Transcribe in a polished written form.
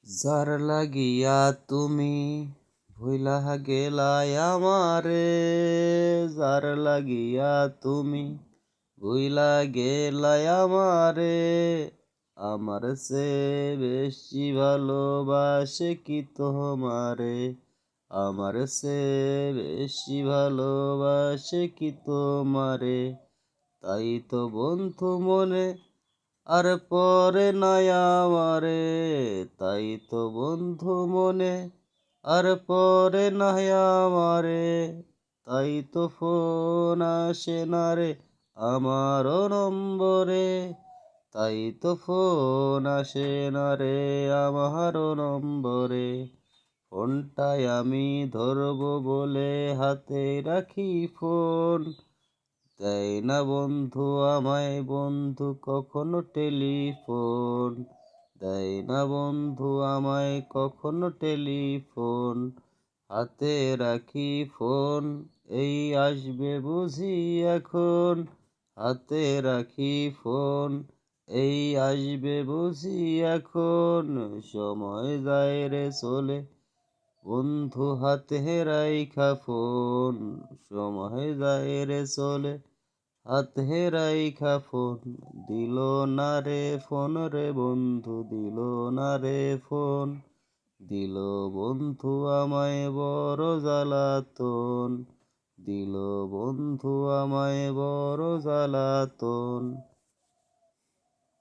যার লাগিয়া তুমি ভুইলা গেলাই আমারে, যার লাগিয়া তুমি ভুইলা গেলাই আমারে, আমার সে বেশি ভালোবাসে কি তোমারে, আমার সে বেশি ভালোবাসে কি তোমারে। তাই তো বন্ধু মনে আর পরে নাই আমারে, তাই তো বন্ধু মনে আর পরে নাই আমারে, তাই তো ফোন আসে না রে আমারও নম্বরে, তাই তো ফোন আসে না রে আমারও নম্বরে। ফোনটাই আমি ধরবো বলে হাতে রাখি ফোন, দেয় না বন্ধু আমায় বন্ধু কখনো টেলিফোন, দেয় না বন্ধু আমায় কখনো টেলিফোন। হাতে রাখি ফোন, এই আসবে বুঝি এখন, হাতে রাখি ফোন, এই আসবে বুঝি এখন। সময় যায় রে চলে বন্ধু হাতে রাইখা ফোন, সময় যায় রে চলে হাতে রাইখা ফোন। দিল না রে ফোন রে বন্ধু, দিল না রে ফোন, দিল বন্ধু আমায় বড় জ্বালাতন, দিল বন্ধু আমায় বড় জ্বালাতন।